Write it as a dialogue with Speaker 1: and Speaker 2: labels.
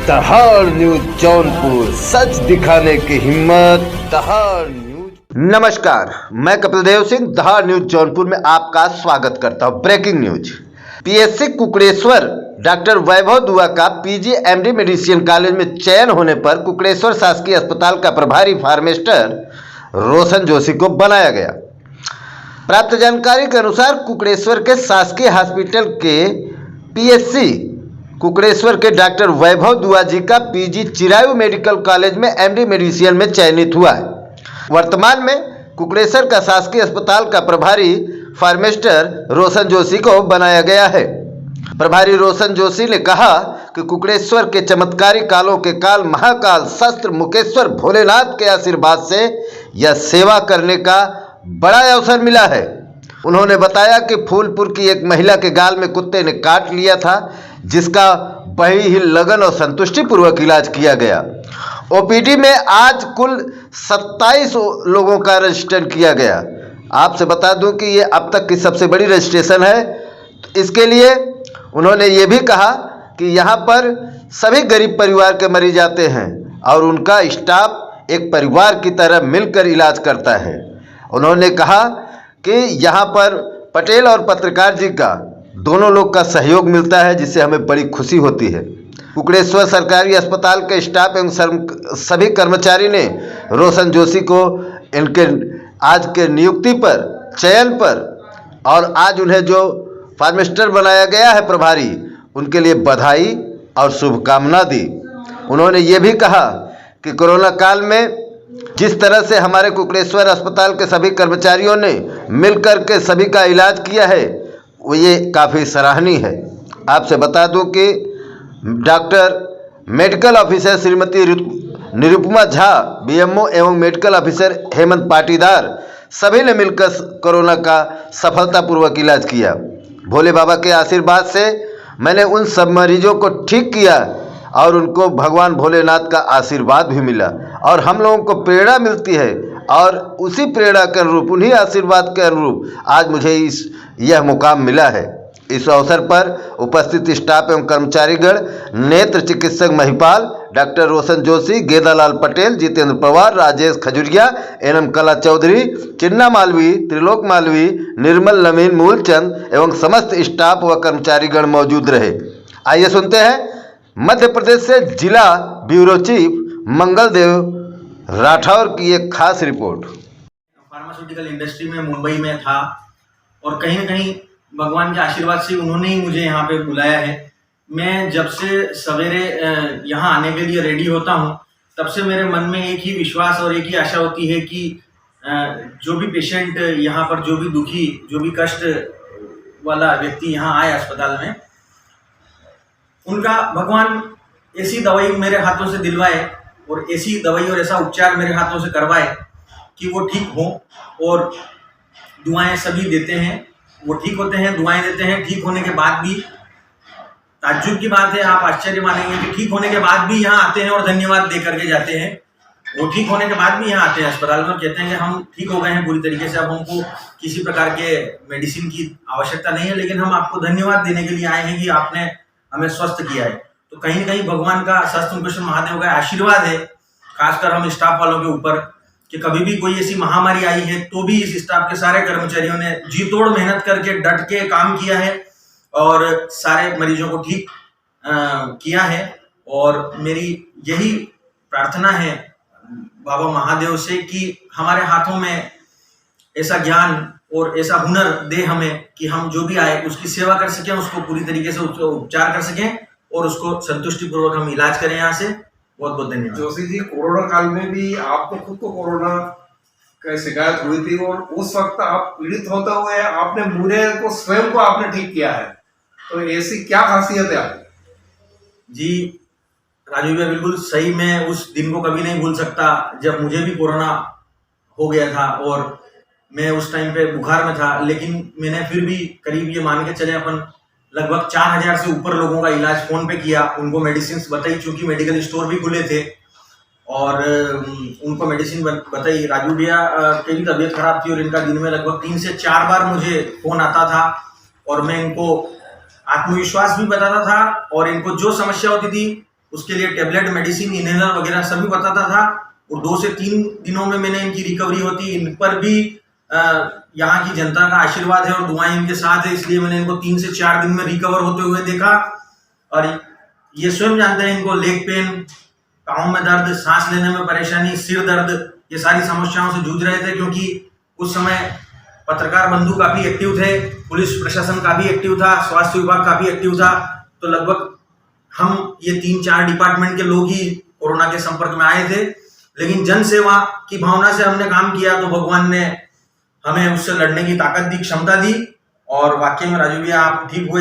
Speaker 1: दहाड़ न्यूज जौनपुर, सच दिखाने की हिम्मत। दहाड़ न्यूज। नमस्कार, मैं कपिल देव सिंह दहाड़ न्यूज जौनपुर में आपका स्वागत करता हूं। Breaking news. PSC Kukdeshwar doctor Vaibhav Dua का पीजी एमडी मेडिसिन कॉलेज में चयन होने पर कुकड़ेश्वर शासकीय अस्पताल का प्रभारी फार्मासिस्ट रोशन जोशी को बनाया गया। प्राप्त जानकारी के अनुसार कुकड़ेश्वर के शासकीय हॉस्पिटल के पीएससी कुकड़ेश्वर के डॉक्टर वैभव दुआ जी का पीजी चिरायू मेडिकल कॉलेज में एमडी मेडिसिन में चयनित हुआ है। वर्तमान में कुकड़ेश्वर का शासकीय अस्पताल का प्रभारी फार्मासिस्ट रोशन जोशी को बनाया गया है। प्रभारी रोशन जोशी ने कहा कि कुकड़ेश्वर के चमत्कारी कालों के काल महाकाल शस्त्र मुकेश्वर भोलेनाथ के आशीर्वाद से यह सेवा करने का बड़ा अवसर मिला है। उन्होंने बताया कि फूलपुर की एक महिला के गाल में कुत्ते ने काट लिया था, जिसका बड़ी ही लगन और संतुष्टि पूर्वक इलाज किया गया। ओपीडी में आज कुल 27 लोगों का रजिस्ट्रेशन किया गया। आपसे बता दूं कि ये अब तक की सबसे बड़ी रजिस्ट्रेशन है। तो इसके लिए उन्होंने ये भी कहा कि यहाँ पर सभी गरीब परिवार के मरीज आते हैं और उनका स्टाफ एक परिवार की तरह मिलकर इलाज करता है। उन्होंने कहा कि यहाँ पर पटेल और पत्रकार जी का दोनों लोग का सहयोग मिलता है, जिससे हमें बड़ी खुशी होती है। कुकड़ेश्वर सरकारी अस्पताल के स्टाफ एवं सभी कर्मचारी ने रोशन जोशी को इनके आज के नियुक्ति पर, चयन पर और आज उन्हें जो फार्मासिस्ट बनाया गया है प्रभारी, उनके लिए बधाई और शुभकामना दी। उन्होंने ये भी कहा कि कोरोना काल में जिस तरह से हमारे कुकड़ेश्वर अस्पताल के सभी कर्मचारियों ने मिलकर के सभी का इलाज किया है, वो ये काफ़ी सराहनीय है। आपसे बता दूं कि doctor medical officer Shrimati Nirupama Jha, BMO एवं मेडिकल ऑफिसर हेमंत पाटीदार सभी ने मिलकर कोरोना का सफलतापूर्वक इलाज किया। भोले बाबा के आशीर्वाद से मैंने उन सब मरीजों को ठीक किया और उनको भगवान भोलेनाथ का आशीर्वाद भी मिला और हम लोगों को प्रेरणा मिलती है और उसी प्रेरणा के अनुरूप, उन्हीं आशीर्वाद के अनुरूप आज मुझे यह मुकाम मिला है। इस अवसर पर उपस्थित स्टाफ एवं कर्मचारीगण नेत्र चिकित्सक महिपाल, डॉक्टर रोशन जोशी, गेदालाल पटेल, जितेंद्र पवार, राजेश खजुरिया, एनएम कला चौधरी, चिन्ना मालवी, त्रिलोक मालवी, निर्मल नवीन मूलचंद एवं समस्त स्टाफ व कर्मचारीगण मौजूद रहे। आइए सुनते हैं मध्य प्रदेश से जिला ब्यूरो चीफ मंगल देव राठौर की एक खास रिपोर्ट।
Speaker 2: फार्मास्यूटिकल इंडस्ट्री में मुंबई में था और कहीं न कहीं भगवान के आशीर्वाद से उन्होंने ही मुझे यहाँ पे बुलाया है। मैं जब से सवेरे यहाँ आने के लिए रेडी होता हूँ, तब से मेरे मन में एक ही विश्वास और एक ही आशा होती है कि जो भी पेशेंट यहाँ पर, जो भी दुखी, जो भी कष्ट वाला व्यक्ति यहाँ आए अस्पताल में, उनका भगवान ऐसी दवाई मेरे हाथों से दिलवाए और ऐसी दवाई और ऐसा उपचार मेरे हाथों से करवाए कि वो ठीक हो। और दुआएं सभी देते हैं, वो ठीक होते हैं, दुआएं देते हैं। ठीक होने के बाद भी ताज्जुब की बात है, आप आश्चर्य मानेंगे कि ठीक होने के बाद भी यहाँ आते हैं और धन्यवाद दे करके जाते हैं। वो ठीक होने के बाद भी यहाँ आते हैं अस्पताल में और कहते हैं कि हम ठीक हो गए हैं पूरी तरीके से, अब हमको किसी प्रकार के मेडिसिन की आवश्यकता नहीं है, लेकिन हम आपको धन्यवाद देने के लिए आए हैं कि आपने हमें स्वस्थ किया है। तो कहीं न कहीं भगवान का, सहस्त्र मुकेश्वर महादेव का आशीर्वाद है, खासकर हम स्टाफ वालों के ऊपर, कि कभी भी कोई ऐसी महामारी आई है तो भी इस स्टाफ के सारे कर्मचारियों ने जी तोड़ मेहनत करके डट के काम किया है और सारे मरीजों को ठीक किया है। और मेरी यही प्रार्थना है बाबा महादेव से कि हमारे हाथों में ऐसा ज्ञान और ऐसा हुनर दे हमें कि हम जो भी आए उसकी सेवा कर सकें, उसको पूरी तरीके से उसको उपचार कर सकें और उसको संतुष्टि पूर्वक हम इलाज करें यहाँ से। बहुत बहुत धन्यवाद।
Speaker 3: जोशी जी, कोरोना काल में भी आपको खुद को कोरोना की शिकायत हुई थी और उस वक्त आप पीड़ित होते हुए आपने मुझे को स्वयं को आपने ठीक किया है, तो ऐसी क्या खासियत है आपकी?
Speaker 2: जी राजू भैया, बिल्कुल सही। मैं उस दिन को कभी नहीं भूल सकता जब मुझे भी कोरोना हो गया था और मैं उस टाइम पे बुखार में था, लेकिन मैंने फिर भी करीब ये मान के चले अपन लगभग 4000 से ऊपर लोगों का इलाज फोन पे किया, उनको मेडिसिन बताई, चूंकि मेडिकल स्टोर भी खुले थे और उनको मेडिसिन बताई। राजू भैया की भी तबीयत खराब थी और इनका दिन में लगभग 3 से 4 बार मुझे फोन आता था और मैं इनको आत्मविश्वास भी बताता था और इनको जो समस्या होती थी उसके लिए टेबलेट, मेडिसिन, इनहेलर वगैरह सभी बताता था। और 2 से 3 दिनों में मैंने इनकी रिकवरी होती। इन पर भी यहाँ की जनता का आशीर्वाद है और दुआएं इनके साथ है, इसलिए मैंने इनको 3 से 4 दिन में रिकवर होते हुए देखा। और ये स्वयं जानते हैं, इनको लेग पेन, पाँव में दर्द, सांस लेने में परेशानी, सिर दर्द, ये सारी समस्याओं से जूझ रहे थे। क्योंकि उस समय पत्रकार बंधु काफी एक्टिव थे, पुलिस प्रशासन काफी एक्टिव था, स्वास्थ्य विभाग काफी एक्टिव था। तो लगभग हम ये 3-4 डिपार्टमेंट के लोग ही कोरोना के संपर्क में आए थे। लेकिन जन सेवा की भावना से हमने काम किया तो भगवान ने हमें उससे लड़ने की ताकत दी, क्षमता दी। और वाकई में राजू भैया आप ठीक हुए।